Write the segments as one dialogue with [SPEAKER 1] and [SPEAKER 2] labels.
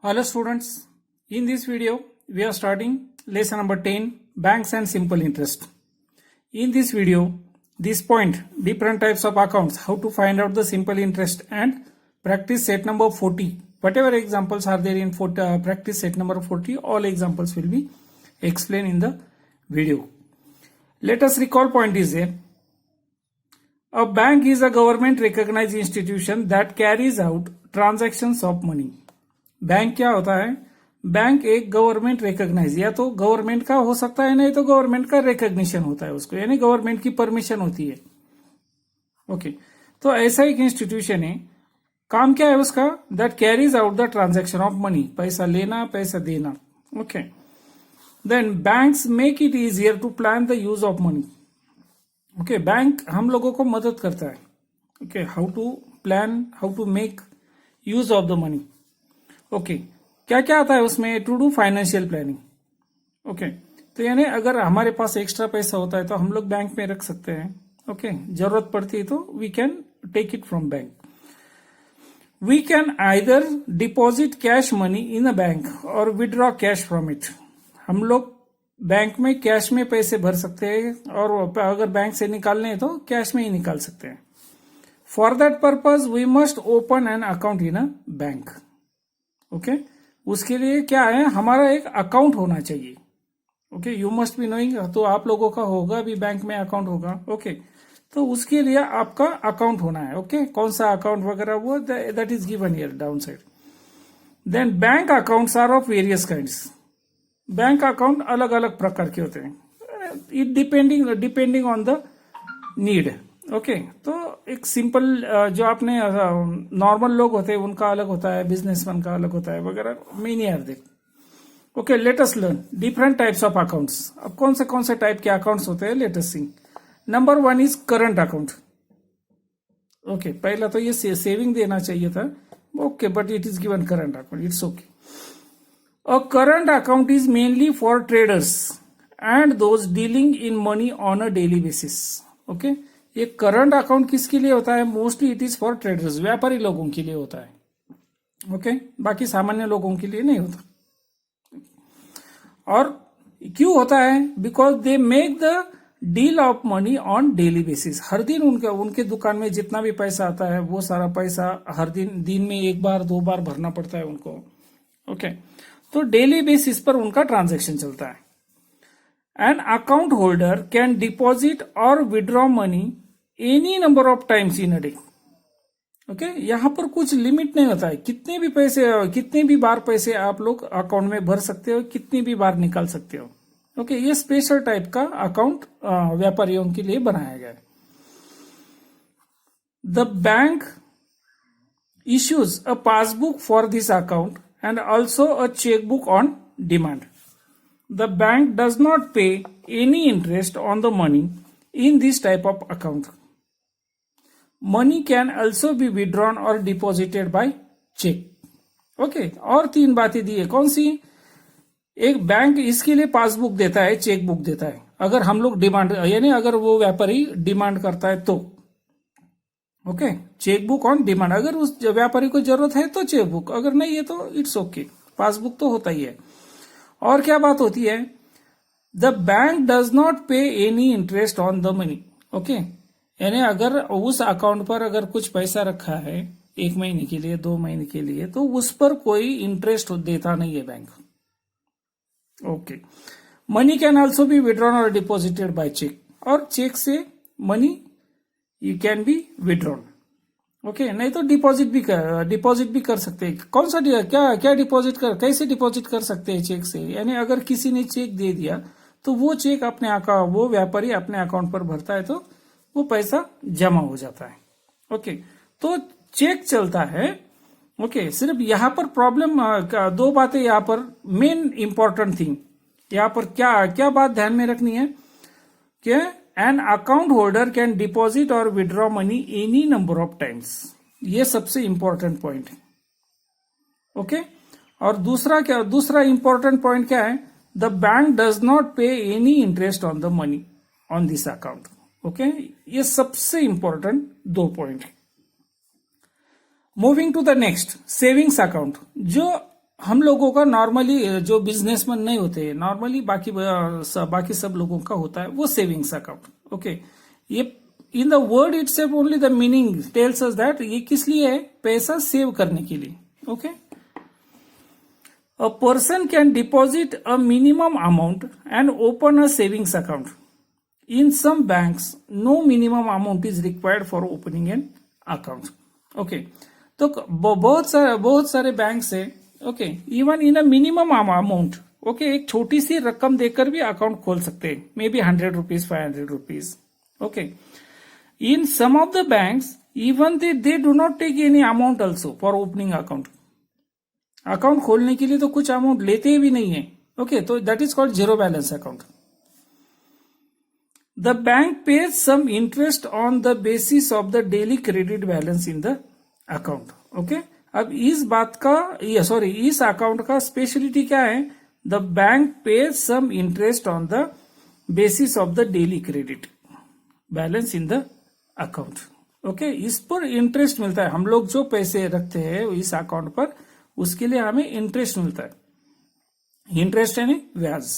[SPEAKER 1] Hello students, in this video we are starting lesson number 10, banks and simple interest. In this video, this point, different types of accounts, how to find out the simple interest and practice set number 40. Whatever examples are there in practice set number 40, all examples will be explained in the video. Let us recall point is a bank is a government recognized institution that carries out transactions of money. Bank क्या होता है? Bank एक government recognise, या तो government का हो सकता है, नहीं तो गवर्नमेंट का रिकॉग्निशन होता है उसको, यानी गवर्नमेंट की परमिशन होती है. ओके, तो ऐसा एक इंस्टीट्यूशन है. काम क्या है उसका? That carries out the transaction of money, पैसा लेना पैसा देना. Okay, then banks make it easier to plan the use of money. Okay, bank हम लोगों को मदद करता है. Okay, how to plan, how to make use of the money. Okay, क्या क्या आता है उसमें? To do financial planning. Okay, तो यानी अगर हमारे पास एक्स्ट्रा पैसा होता है तो हम लोग बैंक में रख सकते हैं. ओके, जरूरत पड़ती है तो we can take it from bank. We can either deposit cash money in a bank और विड्रॉ कैश फ्रॉम इट. हम लोग बैंक में कैश में पैसे भर सकते हैं और अगर बैंक से निकालने हैं तो कैश में ही निकाल सकते हैं. For that purpose we must open an account in a bank. Okay, उसके लिए क्या है? हमारा एक अकाउंट होना चाहिए. Okay, you must be knowing, तो आप लोगों का होगा भी बैंक में अकाउंट होगा. ओके, तो उसके लिए आपका अकाउंट होना है. ओके, कौन सा अकाउंट वगैरह वो that is given here down side. Then bank accounts are of various kinds. Bank account अलग अलग प्रकार के होते हैं. It depending on the need. Okay, तो एक सिंपल जो आपने नॉर्मल लोग होते हैं उनका अलग होता है, बिजनेसमैन का अलग होता है वगैरह, many are there. Okay, let us learn different types of accounts. अब कौन से टाइप के अकाउंट्स होते हैं, let us see. Number 1 is current account. Okay, पहला तो ये सेविंग देना चाहिए था. Okay, but it is given current account. It's okay. A current account is mainly for traders and those dealing in money on a daily basis. Okay, ये current account किसके लिए होता है? Mostly it is for traders, व्यापारी लोगों के लिए होता है. ओके, बाकी सामान्य लोगों के लिए नहीं होता. और क्यों होता है? Because they make the deal of money on daily basis. हर दिन उनके दुकान में जितना भी पैसा आता है वो सारा पैसा हर दिन में एक बार दो बार भरना पड़ता है उनको. ओके, तो डेली बेसिस पर उनका ट्रांजेक्शन चलता है. An account holder can deposit or withdraw money any number of times in a day. Okay, यहां पर कुछ लिमिट नहीं होता है. कितने भी बार पैसे आप लोग अकाउंट में भर सकते हो, कितनी भी बार निकाल सकते हो. ओके, ये स्पेशल टाइप का अकाउंट व्यापारियों के लिए बनाया गया है. The bank issues a passbook for this account and also a chequebook on demand. The bank does not pay any interest on the money in this type of account. Money can also be withdrawn or deposited by check. Okay, और 3 बातें दी है. कौन सी? एक bank इसके लिए passbook देता है, cheque book देता है. अगर हम लोग डिमांड, यानी अगर वो व्यापारी डिमांड करता है तो. Okay, cheque book on demand. अगर उस व्यापारी को जरूरत है तो चेक बुक, अगर नहीं है तो इट्स ओके, पासबुक तो होता ही है. और क्या बात होती है? The bank does not pay any interest on the money. Okay, यानी अगर उस अकाउंट पर अगर कुछ पैसा रखा है 1 महीने के लिए, 2 महीने के लिए, तो उस पर कोई इंटरेस्ट देता नहीं है bank. Okay, money can also be withdrawn और डिपॉजिटेड बाय चेक. और चेक से money you can be withdrawn. Okay, नहीं तो डिपॉजिट भी कर सकते हैं. कौन सा क्या डिपॉजिट कैसे डिपॉजिट कर सकते हैं? चेक से. यानी अगर किसी ने चेक दे दिया तो वो चेक वो व्यापारी अपने अकाउंट पर भरता है तो वो पैसा जमा हो जाता है. ओके, तो चेक चलता है. ओके, सिर्फ यहां पर प्रॉब्लम 2 बातें यहां पर मेन इंपॉर्टेंट थिंग यहां पर क्या बात ध्यान में रखनी है कि an account holder can deposit or withdraw money any number of times. ये सबसे इंपॉर्टेंट पॉइंट है. ओके, और दूसरा इंपॉर्टेंट पॉइंट क्या है? The bank does not pay any interest on the money on this account. Okay, ये सबसे important 2 point है. Moving to the next, savings account. जो हम लोगों का नॉर्मली जो बिजनेसमैन नहीं होते नॉर्मली बाकी सब लोगों का होता है वो सेविंग्स अकाउंट. ओके, ये in the word itself only the meaning tells us that ये किस लिए है, पैसा सेव करने के लिए. Okay, a person can deposit a minimum amount and open a savings account. In some banks, no minimum amount is required for opening an account. Okay, तो बहुत सारे बैंक्स है. Okay, even in a minimum amount, okay, एक छोटी सी रकम देकर भी account खोल सकते हैं, may be 100 rupees, 500 rupees. Okay, in some of the banks even they do not take any amount also for opening account. Account खोलने के लिए तो कुछ अमाउंट लेते भी नहीं है. ओके, तो that is called zero balance account. The bank pays some interest on the basis of the daily credit balance in the account. Okay, अब इस बात का इस अकाउंट का स्पेशलिटी क्या है? The bank pays some interest on the basis of the daily credit balance in the account. Okay, इस पर इंटरेस्ट मिलता है. हम लोग जो पैसे रखते हैं इस अकाउंट पर, उसके लिए हमें इंटरेस्ट मिलता है. इंटरेस्ट यानी ब्याज.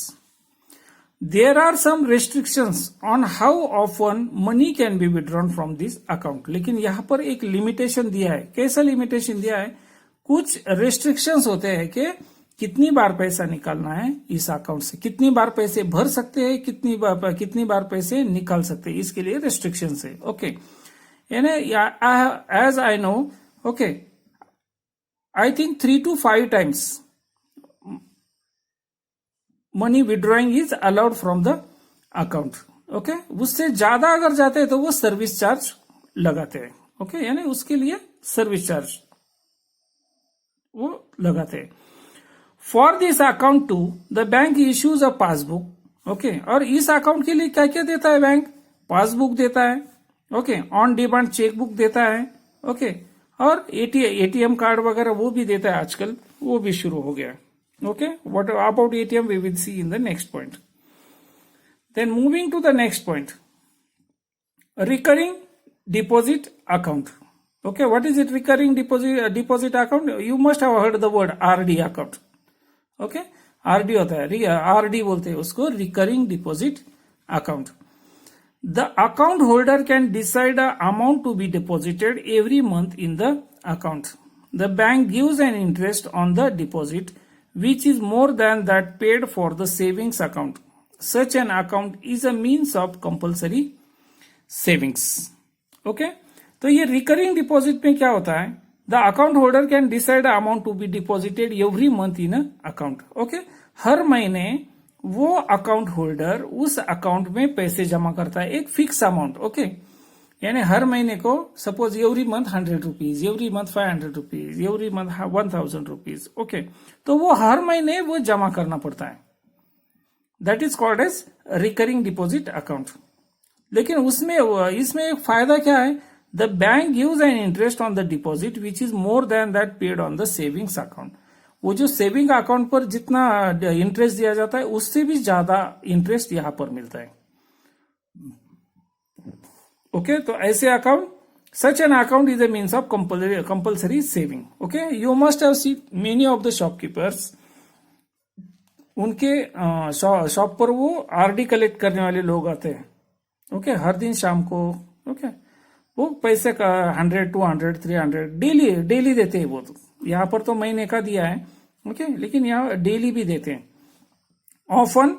[SPEAKER 1] There are some restrictions on how often money can be withdrawn from this account. लेकिन यहाँ पर एक लिमिटेशन दिया है. कैसा लिमिटेशन दिया है? कुछ रेस्ट्रिक्शंस होते हैं कि कितनी बार पैसा निकालना है इस अकाउंट से, कितनी बार पैसे भर सकते हैं, कितनी बार पैसे निकाल सकते हैं, इसके लिए रेस्ट्रिक्शंस है. ओके, यानी as I know, okay, I think 3 to 5 times money withdrawing is allowed from the account. Okay, उससे ज्यादा अगर जाते हैं तो वो सर्विस चार्ज लगाते हैं. ओके, यानी उसके लिए सर्विस चार्ज वो लगाते हैं. For this account to the bank issues a passbook. Okay, और इस अकाउंट के लिए क्या क्या देता है बैंक? पासबुक देता है. ओके, ऑन डिमांड चेकबुक देता है. ओके, और एटीएम कार्ड वगैरह वो भी देता है आजकल, वो भी शुरू हो गया है. Okay, what about ATM we will see in the next point. Then moving to the next point, recurring deposit account. Okay, what is it? Recurring deposit account. You must have heard the word RD account. Okay, RD होता है, RD बोलते हैं उसको, recurring deposit account. The account holder can decide the amount to be deposited every month in the account. The bank gives an interest on the deposit which is more than that paid for the savings account. Such an account is a means of compulsory savings. Okay, तो ये recurring deposit में क्या होता है? The account holder can decide amount to be deposited every month in account. Okay, हर महीने वो account holder उस अकाउंट में पैसे जमा करता है, एक फिक्स अमाउंट. ओके, यानी हर महीने को suppose every month 100 rupees, every month 500 rupees, every month 1000 rupees. Okay, तो वो हर महीने वो जमा करना पड़ता है. That is called as recurring deposit account. लेकिन इसमें एक फायदा क्या है? The bank gives an interest on the deposit which is more than that paid on the savings account. वो जो सेविंग अकाउंट पर जितना इंटरेस्ट दिया जाता है उससे भी ज्यादा इंटरेस्ट यहां पर मिलता है. ओके, तो ऐसे account, such an account is a means of compulsory saving. Okay, you must have seen many of the shopkeepers, उनके शॉप पर वो आरडी कलेक्ट करने वाले लोग आते हैं. ओके, हर दिन शाम को. ओके, वो पैसे का 100, 200, 300 डेली देते हैं. वो तो यहाँ पर तो महीने का दिया है. ओके, लेकिन यहाँ डेली भी देते हैं. Often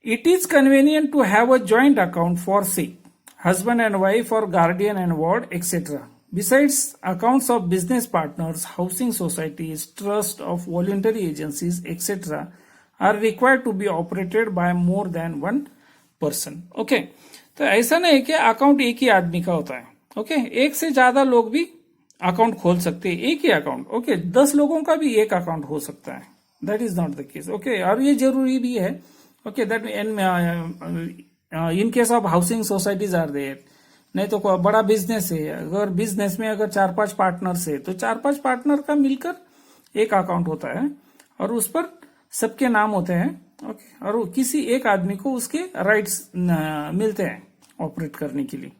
[SPEAKER 1] it is convenient to have a joint account for say husband and wife or guardian and ward, etc. Besides, accounts of business partners, housing societies, trust of voluntary agencies, etc. are required to be operated by more than one person. Okay, तो ऐसा नहीं है कि account एक ही आदमी का होता है. ओके, एक से ज्यादा लोग भी अकाउंट खोल सकते हैं, एक ही अकाउंट. ओके, 10 लोगों का भी एक अकाउंट हो सकता है. That is not the case. Okay, और ये जरूरी भी है. Okay, that in case of housing societies are there. नहीं तो बड़ा बिजनेस है, अगर बिजनेस में अगर 4-5 पार्टनर्स है तो 4-5 पार्टनर का मिलकर एक अकाउंट होता है और उस पर सबके नाम होते हैं. ओके, और किसी एक आदमी को उसके राइट्स मिलते हैं ऑपरेट करने के लिए.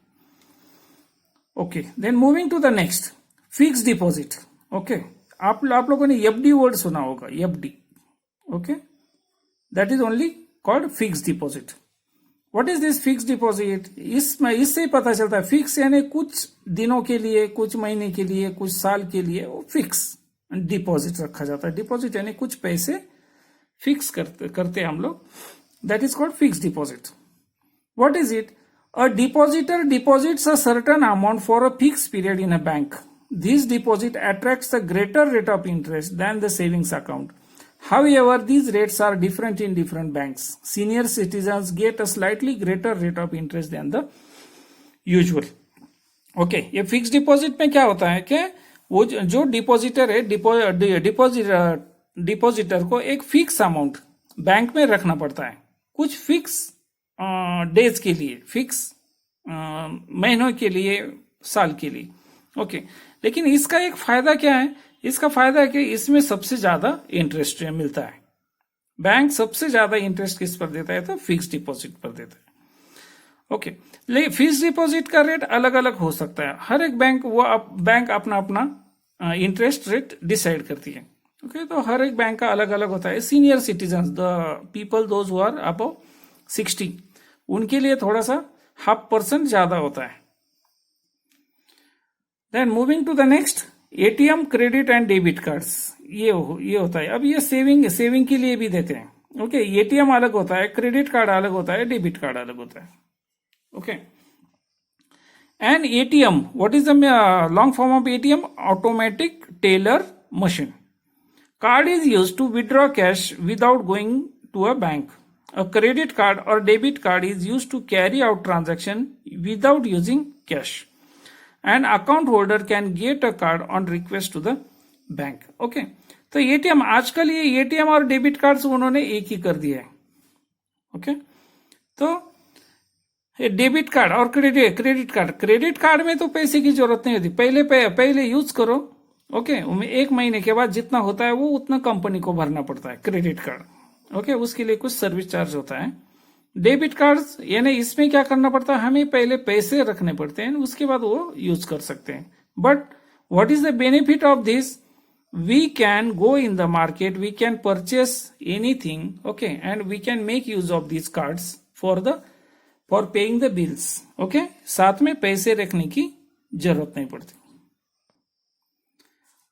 [SPEAKER 1] Okay, then moving to the next, fix deposit. Okay, आप लोगों ने एफडी वर्ड सुना होगा, FD, okay, that is only called fix deposit. What is this fix deposit? इससे ही पता चलता है फिक्स यानी कुछ दिनों के लिए, कुछ महीने के लिए, कुछ साल के लिए वो फिक्स डिपॉजिट रखा जाता है. डिपॉजिट यानी कुछ पैसे फिक्स करते हैं हम लोग, that is called fix deposit. What is it? A depositor deposits a certain amount for a fixed period in a bank. This deposit attracts a greater rate of interest than the savings account. However, these rates are different in different banks. Senior citizens get a slightly greater rate of interest than the usual. Okay, ये fix deposit में क्या होता है कि वो जो depositor है, depositor को एक फिक्स अमाउंट बैंक में रखना पड़ता है, कुछ फिक्स डेज के लिए, फिक्स महीनों के लिए, साल के लिए. ओके, लेकिन इसका एक फायदा क्या है? इसका फायदा है कि इसमें सबसे ज्यादा इंटरेस्ट मिलता है. बैंक सबसे ज्यादा इंटरेस्ट किस पर देता है? तो फिक्स डिपॉजिट पर देता है. ओके, लेकिन फिक्स डिपॉजिट का रेट अलग अलग हो सकता है. हर एक बैंक अपना अपना इंटरेस्ट रेट डिसाइड करती है. ओके, तो हर एक बैंक का अलग अलग होता है. Senior citizen, the people those who are above 60, उनके लिए थोड़ा सा 0.5% ज्यादा होता है. Then moving to the next, ATM, credit and debit cards. ये होता है. अब ये सेविंग के लिए भी देते हैं. ओके, एटीएम अलग होता है, क्रेडिट कार्ड अलग होता है, डेबिट कार्ड अलग होता है. Okay, and ATM, what is the long form of ATM? Automatic teller machine. Card is used to withdraw cash without going to a bank. A credit card or debit card is used to carry out transaction without using cash. An account holder can get a card on request to the bank. Okay. तो ATM, आजकल ये ATM और debit cards उन्होंने एक ही कर दिया है. Okay, तो डेबिट कार्ड और क्रेडिट कार्ड में तो पैसे की जरूरत नहीं होती. पहले यूज करो. ओके, एक महीने के बाद जितना होता है वो उतना कंपनी को भरना पड़ता है. क्रेडिट कार्ड, ओके, उसके लिए कुछ सर्विस चार्ज होता है. डेबिट कार्ड्स यानी इसमें क्या करना पड़ता है? हमें पहले पैसे रखने पड़ते हैं, उसके बाद वो यूज कर सकते हैं. But what is the benefit of this? We can go in the market, we can purchase anything, okay, and we can make use of this cards for paying the bills. Okay, साथ में पैसे रखने की जरूरत नहीं पड़ती.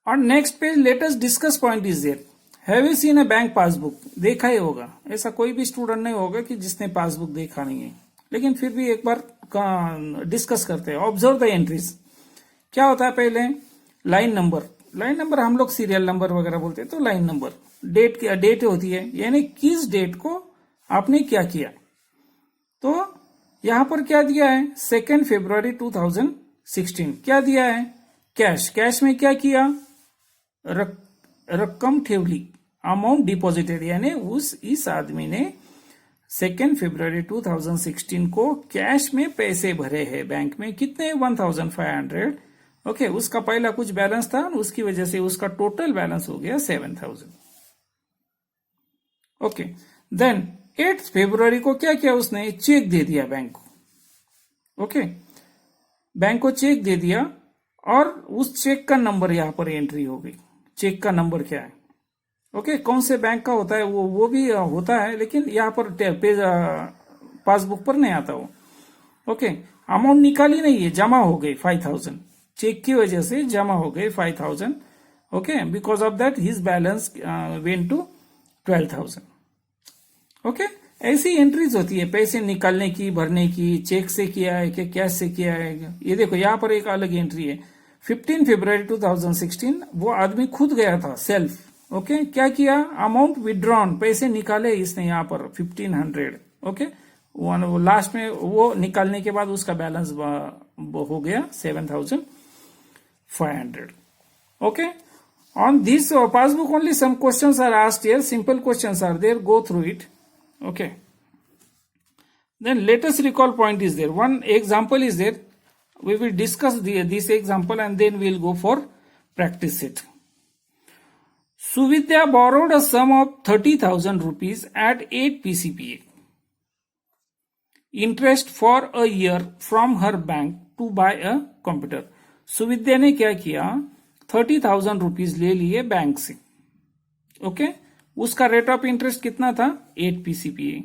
[SPEAKER 1] और next page, let us discuss point is there. Have you seen a bank passbook? देखा ही होगा. ऐसा कोई भी स्टूडेंट नहीं होगा कि जिसने पासबुक देखा नहीं है, लेकिन फिर भी एक बार डिस्कस करते हैं. Observe the entries. क्या होता है? पहले लाइन नंबर हम लोग सीरियल नंबर वगैरह बोलते हैं, तो लाइन नंबर. डेट होती है, यानी किस डेट को आपने क्या किया. तो यहां पर क्या दिया है? 2 फरवरी 2016. क्या दिया है? कैश में क्या किया? रकम ठेवली, अमाउंट डिपॉजिटेड, यानी इस आदमी ने 2 फरवरी 2016 को कैश में पैसे भरे हैं बैंक में. कितने? 1500. ओके, उसका पहला कुछ बैलेंस था, उसकी वजह से उसका टोटल बैलेंस हो गया 7000. ओके, देन 8 फरवरी को क्या किया? उसने चेक दे दिया बैंक को. ओके, बैंक को चेक दे दिया और उस चेक का नंबर यहां पर एंट्री हो गई. चेक का नंबर क्या है? ओके, कौन से बैंक का होता है वो भी होता है, लेकिन यहाँ पर पेज पासबुक पर नहीं आता वो. ओके, अमाउंट निकाली नहीं है, जमा हो गई 5000. चेक की वजह से जमा हो गई 5000. Okay, because of that his balance went to 12000. Okay, ऐसी एंट्रीज होती है पैसे निकालने की, भरने की. चेक से किया है कि कैश से किया है. ये देखो यहाँ पर एक अलग एंट्री है. 15 फरवरी 2016 वो आदमी खुद गया था, सेल्फ. ओके, क्या किया? अमाउंट विड्रॉन, पैसे निकाले इसने यहाँ पर 1500. ओके, वो लास्ट में वो निकालने के बाद उसका बैलेंस हो गया 7500. Okay, on this passbook only some questions are asked here. Simple questions are there, go through it. Okay, then let us recall point is there. One example is there. We will discuss this example and then we'll go for practice set. Suvidya borrowed a sum of 30,000 rupees at 8 PCPA interest for a year from her bank to buy a computer. सुविद्या ने क्या किया? 30,000 rupees ले लिए bank से. Okay, उसका rate of interest कितना था? 8 PCPA.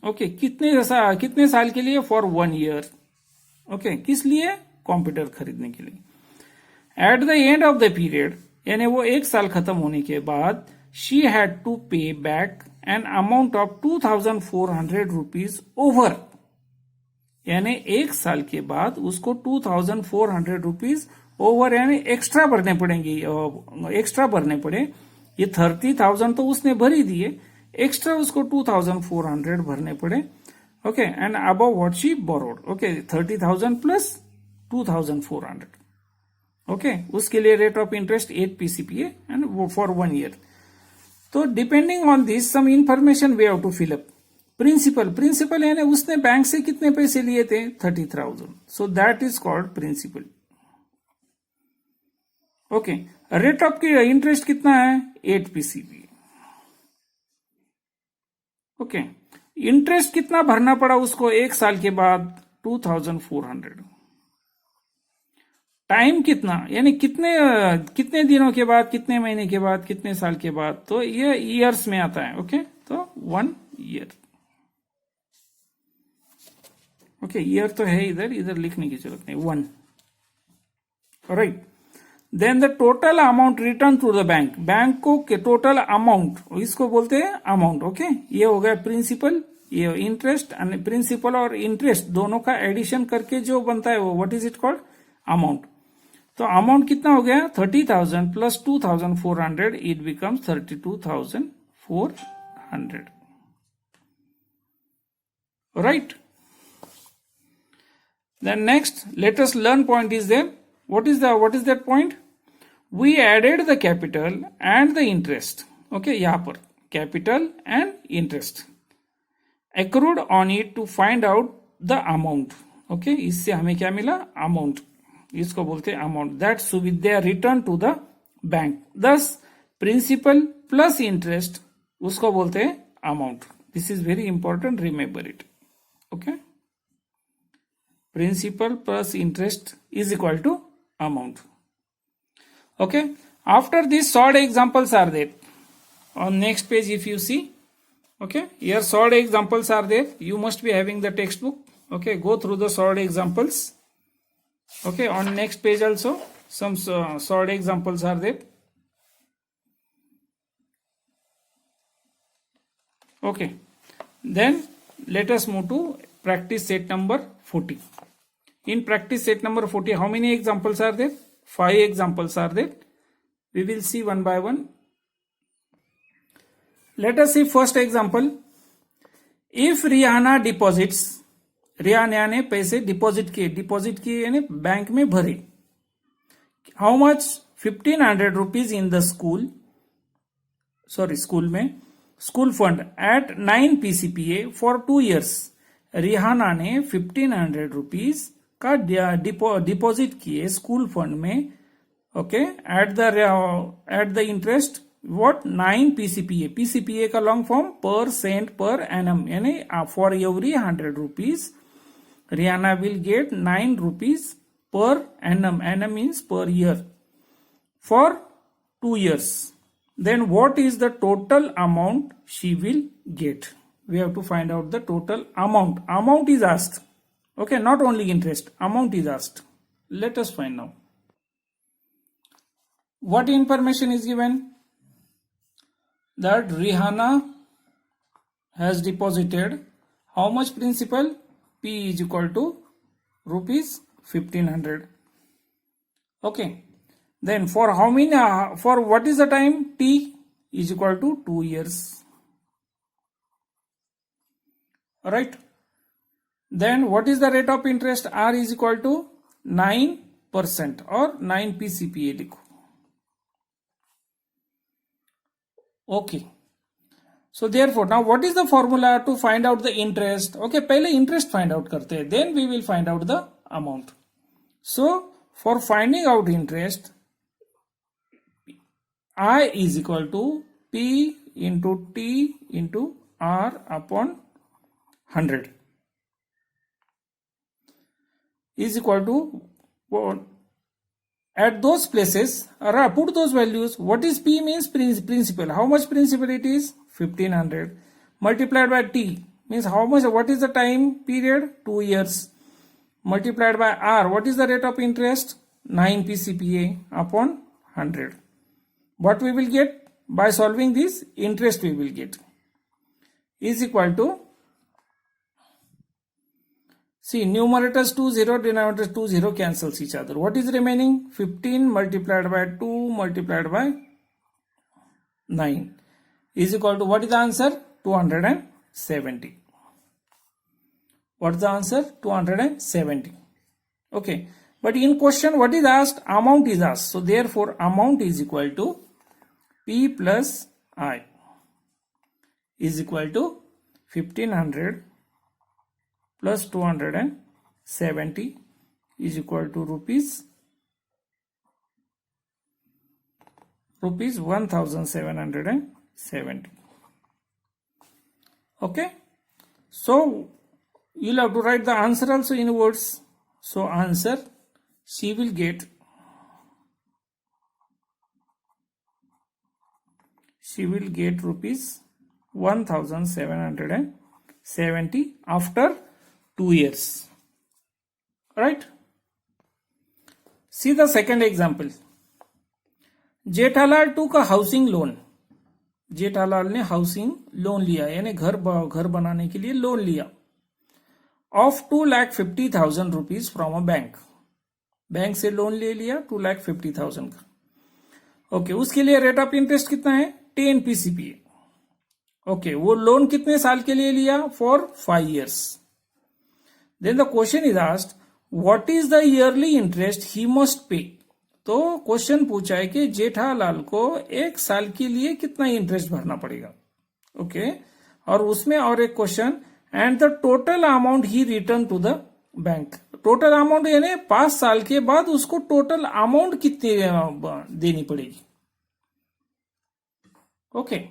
[SPEAKER 1] Okay, कितने साल के लिए? For 1 year. ओके, किस लिए? कंप्यूटर खरीदने के लिए. At the end of the period, यानी वो 1 साल खत्म होने के बाद, शी हैड टू पे back an amount of 2,400 rupees over. यानी 1 साल के बाद उसको 2,400 रुपीज ओवर यानी एक्स्ट्रा भरने पड़ेंगे. एक्स्ट्रा भरने पड़े. ये 30,000 तो उसने भर ही दिए, एक्स्ट्रा उसको 2,400 भरने पड़े. Okay, and above what she borrowed. Okay, 30,000 plus 2,400. Okay, उसके लिए rate of interest 8 PCPA and वो फॉर 1 ईयर. तो depending on this some information we have to fill up. Principal यानी उसने बैंक से कितने पैसे लिए थे? 30,000. So that is called principal. Okay, rate of interest कितना है? 8 PCPA. ओके, इंटरेस्ट कितना भरना पड़ा उसको 1 साल के बाद? 2,400. टाइम कितना, यानी कितने दिनों के बाद, कितने महीने के बाद, कितने साल के बाद? तो ये ईयर्स में आता है. ओके, तो 1 ईयर. ओके, ईयर तो है इधर लिखने की जरूरत नहीं. 1. Right. Then the total amount return to the bank को के टोटल अमाउंट, इसको बोलते हैं अमाउंट. ओके, ये हो गया प्रिंसिपल, ये इंटरेस्ट. प्रिंसिपल और इंटरेस्ट दोनों का एडिशन करके जो बनता है वो what is it called? Amount. तो अमाउंट कितना हो गया? 30,000 plus 2,400, it becomes 32,400. Right. Then next, let us learn point is there. What is that point? We added the capital and the interest. Okay, यहाँ पर capital and interest accrued on it to find out the amount. Okay, इससे हमें क्या मिला? Amount. इसको बोलते हैं amount. That should be there returned to the bank. Thus, principal plus interest उसको बोलते हैं amount. This is very important. Remember it. Okay. Principal plus interest is equal to amount. Okay. After this, solid examples are there. On next page, if you see, okay, here solid examples are there. You must be having the textbook. Okay, go through the solid examples. Okay, on next page also some solid examples are there. Okay, then let us move to practice set number 40. In practice set number 40, how many examples are there? 5 examples are there. We will see one by one. Let us see first example. If Rihanna deposits, Rihanna ने पैसे deposit किए यानी bank में भरे. How much? 1,500 rupees in the school में school fund at 9 PCPA for 2 years. Rihanna ने 1,500 rupees का deposit किए स्कूल फंड में. Okay, at the interest what? 9 PCPA. PCPA का long form percent per annum, यानी for every 100 rupees Rihanna will get 9 rupees per annum. Annum means per year for 2 years. Then what is the total amount she will get? We have to find out the total amount. Amount is asked. Okay, not only interest. Amount is asked. Let us find now. What information is given? That Rihanna has deposited how much principal? P is equal to rupees 1,500. Okay. Then for how many? For what is the time? T is equal to 2 years. Right. Then what is the rate of interest? R is equal to 9% or 9 PCPA लिखो. Okay. So therefore, now what is the formula to find out the interest? Okay, पहले interest find out करते हैं, then we will find out the amount. So for finding out interest, I is equal to P into T into R upon 100 is equal to at those places, put those values. What is P means principal. How much principal it is? 1500 multiplied by T means how much, what is the time period? 2 years multiplied by R. What is the rate of interest? 9 PCPA upon 100. What we will get by solving this? Interest we will get is equal to, see, numerators 2 0, denominators 2 0 cancels each other. What is remaining? 15 multiplied by 2 multiplied by 9 is equal to, what is the answer? 270. What is the answer? 270. Okay. But in question, what is asked? Amount is asked. So therefore, amount is equal to P plus I is equal to 1500 plus 270 is equal to rupees 1770. Okay. So you'll have to write the answer also in words. So answer, she will get rupees 1770 after 2 years. Right? See the second example. Jethalal took a housing loan. Jethalal ने housing loan लिया, यानी घर बनाने के लिए loan लिया of 2,50,000 rupees from a bank. Bank से loan ले लिया 2,50,000 का. ओके, उसके लिए रेट ऑफ इंटरेस्ट कितना है? 10 PCPA. ओके, वो लोन कितने साल के लिए लिया? For 5 years. Then the question is asked what is the yearly interest he must pay. तो क्वेश्चन पूछा है कि जेठालाल को 1 साल के लिए कितना इंटरेस्ट भरना पड़ेगा. ओके, और उसमें और एक question, and the total amount he return to the bank. Total amount यानी 5 साल के बाद उसको टोटल अमाउंट कितनी देनी पड़ेगी. Okay,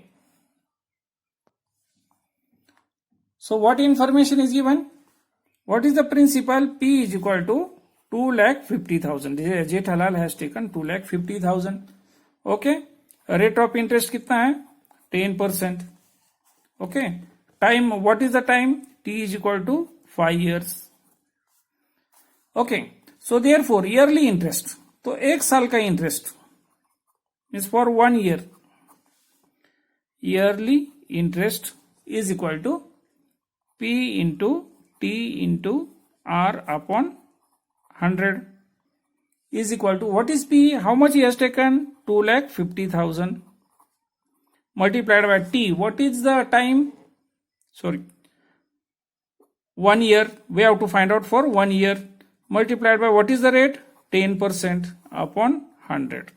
[SPEAKER 1] so what information is given? What is the principal? P is equal to 2,50,000. Jethalal has taken 2,50,000. Okay, rate of interest कितना है? 10%. Okay, time, what is the time? T is equal to 5 years. Okay, so therefore yearly interest, तो 1 साल का interest is for 1 year. Yearly interest is equal to P into T into R upon 100 is equal to, what is P? How much he has taken? 2,50,000 multiplied by T. What is the time? Sorry, 1 year. We have to find out for 1 year. Multiplied by what is the rate? 10% upon 100.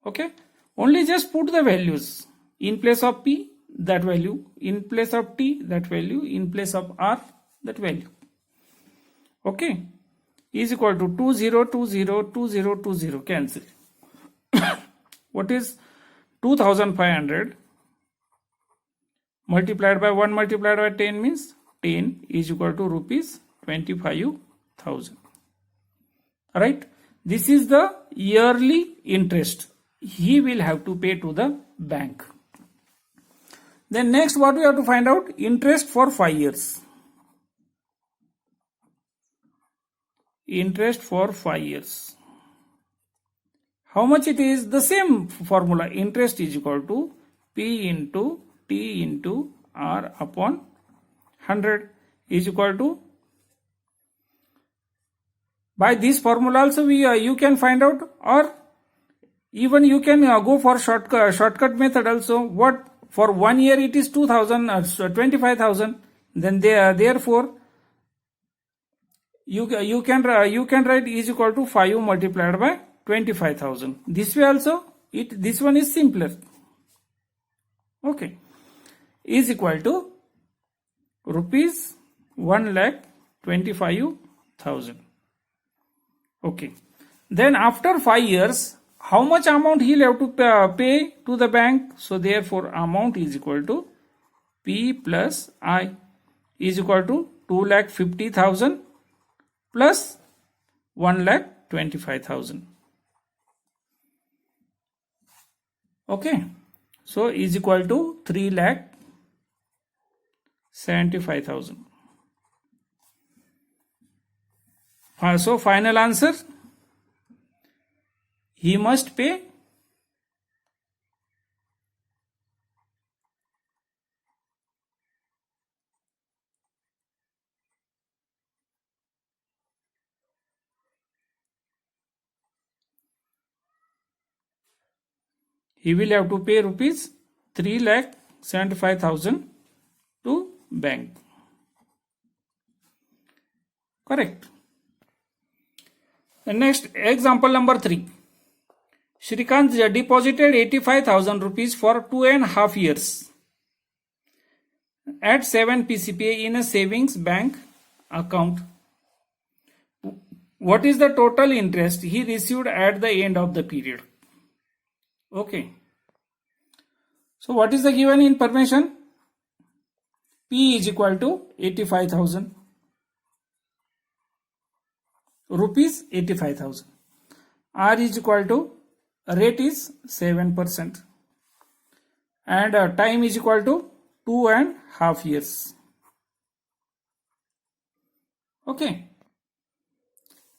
[SPEAKER 1] Okay, only just put the values in place of P, that value, in place of T, that value, in place of R, that value. Okay, is equal to 20202020 cancel. What is 2,500 multiplied by 1 multiplied by 10 means 10 is equal to rupees 25,000. Right, this is the yearly interest he will have to pay to the bank. Then next, what we have to find out? Interest for 5 years. Interest for 5 years. How much it is? The same formula. Interest is equal to P into T into R upon 100 is equal to, by this formula also you can find out, or even you can go for shortcut method also. What? For 1 year it is 25,000. Then therefore you can write is equal to 5 multiplied by 25,000. This way also this one is simpler. Okay, is equal to rupees 1,25,000. Okay, then after 5 years, how much amount he'll have to pay to the bank? So therefore amount is equal to P plus I is equal to 2,50,000 plus 25,000. Okay, so is equal to 3,75,000. So final answer, he must pay rupees 3,75,000 to bank. Correct. The next example number 3. Shrikant deposited 85,000 rupees for 2.5 years at 7 PCPA in a savings bank account. What is the total interest he received at the end of the period? Okay. So what is the given information? P is equal to 85,000. Rupees 85,000. R is equal to rate is 7%. And time is equal to 2.5 years. Okay.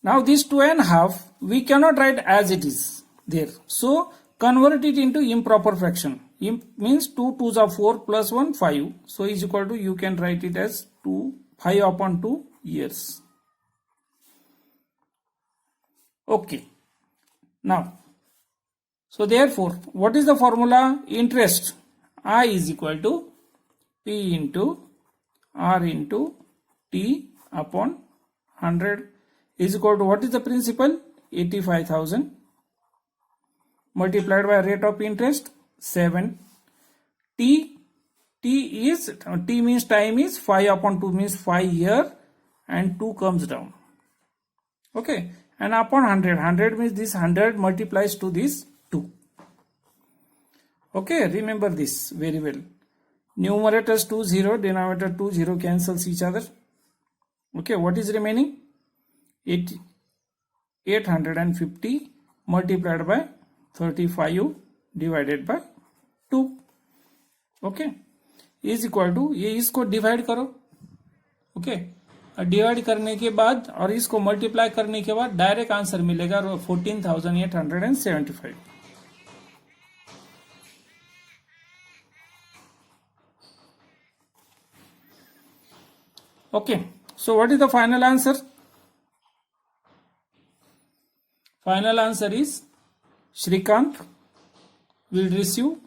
[SPEAKER 1] Now this 2.5 we cannot write as it is there. So convert it into improper fraction. Imp means 2 2s are 4 plus 1 5. So is equal to, you can write it as 5 upon 2 years. Okay. Now, so therefore, what is the formula? Interest. I is equal to P into R into T upon 100 is equal to, what is the principal? 85,000 multiplied by rate of interest 7. T means time is 5 upon 2 means 5 year, and 2 comes down. Okay. And upon 100 means this 100 multiplies to this 2. Okay, remember this very well. Numerators 2 0, denominator 2 0 cancels each other. Okay, what is remaining? 850 multiplied by 35 divided by 2. Okay, is equal to, ये इसको divide करो. Okay, divide करने के बाद और इसको multiply करने के बाद डायरेक्ट आंसर मिलेगा 14,875. Okay, so what is the final answer? Final answer is Shrikant will receive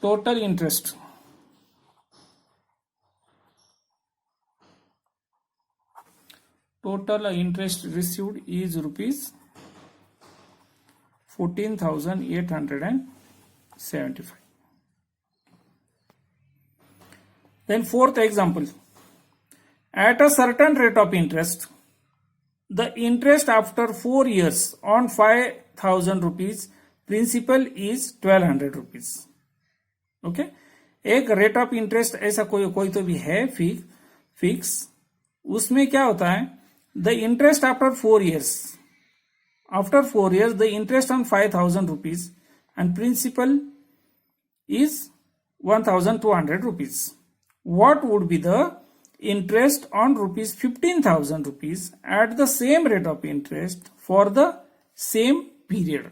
[SPEAKER 1] total interest. Total interest received is rupees 14,875. Then fourth example. At a certain rate of interest, the interest after 4 years on 5,000 rupees principal is 1,200 rupees. Okay, एक rate of interest ऐसा कोई तो भी है fix. उसमें क्या होता है? The interest after 4 years. After 4 years, the interest on 5,000 rupees and principal is 1,200 rupees. What would be the interest on rupees 15,000 rupees at the same rate of interest for the same period?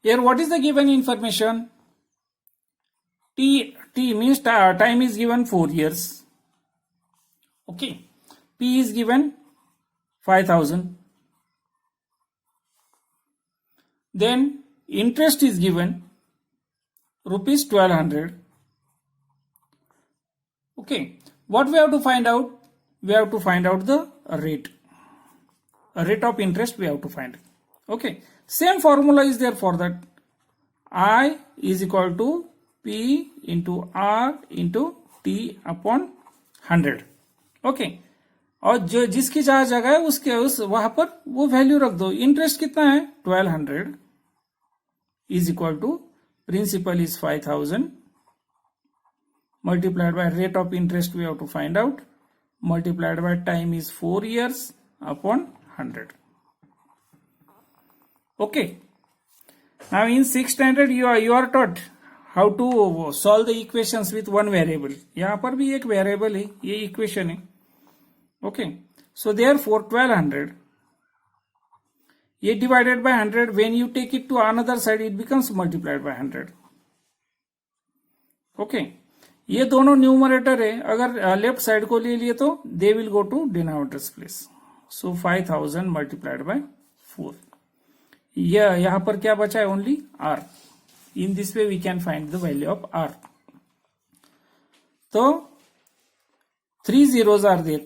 [SPEAKER 1] Here, what is the given information? T means time is given 4 years. Okay. P is given 5,000. Then interest is given rupees 1,200. Okay. What we have to find out? We have to find out the rate. A rate of interest we have to find. Okay. Same formula is there for that. I is equal to P into R into T upon 100. Okay. और जो जिसकी जहां जगह है उसके वहां पर वो वैल्यू रख दो. इंटरेस्ट कितना है? 1,200 is equal to principal is 5,000 multiplied by rate of interest we have to find out multiplied by time is 4 years upon 100. Okay. Now in 6th standard you are taught how to solve the equations with one variable. यहाँ पर भी एक variable है, ये equation है. Okay. So therefore 1200 ये divided by 100, when you take it to another side it becomes multiplied by 100. Okay. ये दोनों न्यूमरेटर है, अगर लेफ्ट साइड को ले लिए तो they will go to denominators place. So 5000 multiplied by 4. यहां पर क्या बचा है? Only r. In this way we can find the value of r. तो 3 zeros are there.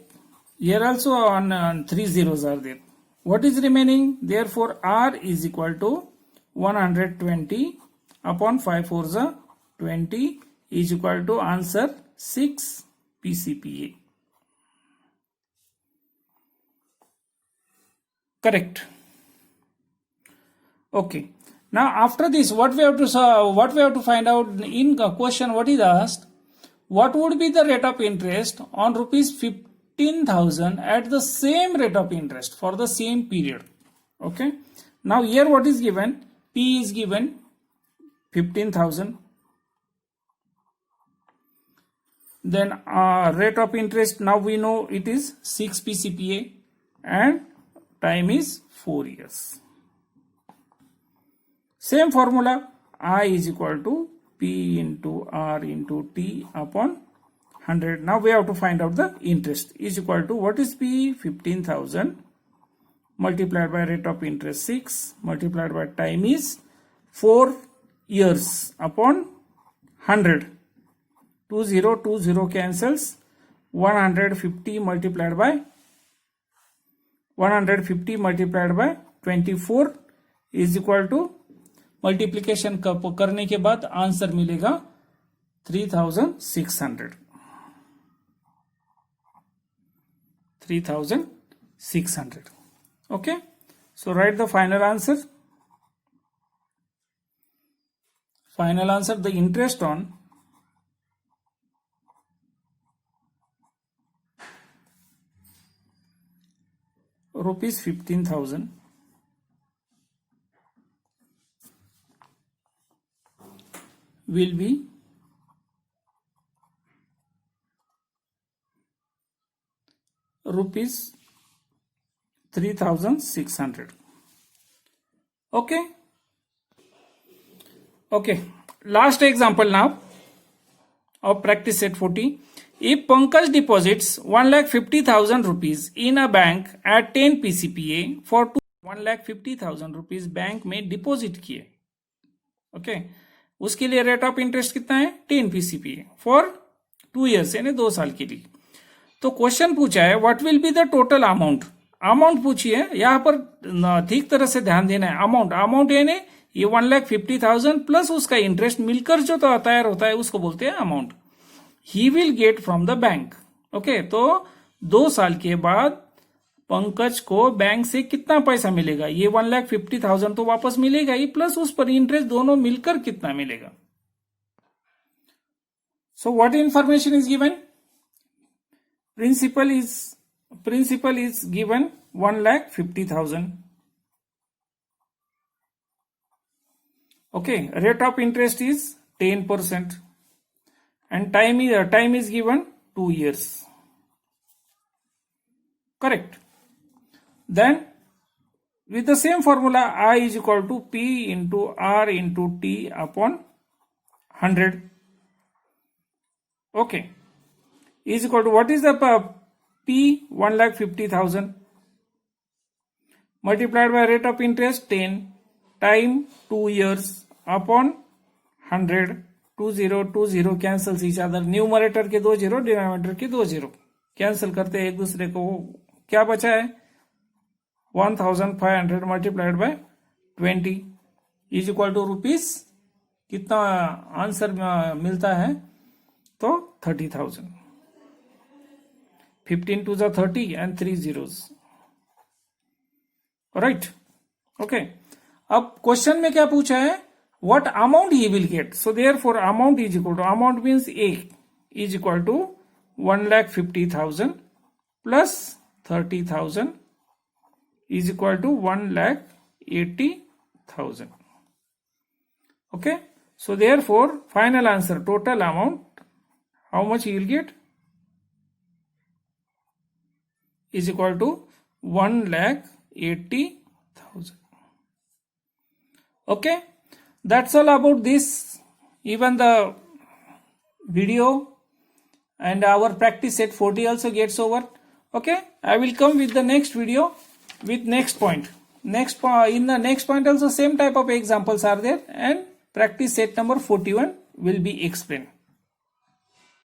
[SPEAKER 1] Here also on 3 zeros are there. What is remaining? Therefore r is equal to 120 upon 5 4s are 20 is equal to answer 6 PCPA. Correct. Okay. Now after this, what we have to find out in question? What is asked? What would be the rate of interest on rupees 15,000 at the same rate of interest for the same period? Okay. Now here what is given? P is given 15,000. Then rate of interest, now we know it is 6 PCPA and time is 4 years. Same formula, I is equal to P into R into T upon 100. Now we have to find out the interest is equal to, what is P? 15,000 multiplied by rate of interest 6 multiplied by time is 4 years upon 100. 20 cancels. 150 multiplied by 24 is equal to, multiplication करने के बाद answer मिलेगा 3600. 3600. Okay. So write the final answer. Final answer, the interest on rupees 15,000 will be rupees 3,600. Okay. Okay. Last example now of practice set 40. If Pankaj deposits 1,50,000 rupees in a bank at 10 PCPA for 1,50,000 rupees bank में deposit किए. Okay. उसके लिए rate of interest कितना है? 10 PCPA for 2 years, यानी 2 साल के लिए. तो क्वेश्चन पूछा है what will be the total amount. Amount पूछी है, यहां पर ठीक तरह से ध्यान देना है. अमाउंट यानी ये 1,50,000 प्लस उसका इंटरेस्ट मिलकर जो तो तैयार होता है उसको बोलते हैं amount. He will get from the bank. Okay. तो 2 साल के बाद पंकज को बैंक से कितना पैसा मिलेगा? ये 1,50,000 तो वापस मिलेगा ही, प्लस उस पर इंटरेस्ट, दोनों मिलकर कितना मिलेगा? So what information is given? Principal is given 1,50,000. Okay, rate of interest is 10% and time is given 2 years. Correct. Then with the same formula, I is equal to P into R into T upon 100. Okay. Is equal to, what is the P? 1,50,000 multiplied by rate of interest 10, time 2 years upon 100. 20 cancels each other. Numerator के 2 0, denominator के 2 0 cancel करते एक दूसरे को. क्या बचा है? 1,500 multiplied by 20 is equal to rupees. कितना आंसर मिलता है? तो 30,000. 15 2 30 and 3 zeros. राइट. ओके. अब क्वेश्चन में क्या पूछा है? What amount he will get? So therefore amount is equal to, amount means A is equal to 1,50,000 plus 30,000 is equal to 1,80,000. Okay, so therefore final answer, total amount, how much you will get, is equal to 1,80,000. Okay, that's all about this. Even the video and our practice set 40 also gets over. Okay, I will come with the next video with next point. In the next point also same type of examples are there, and practice set number 41 will be explained.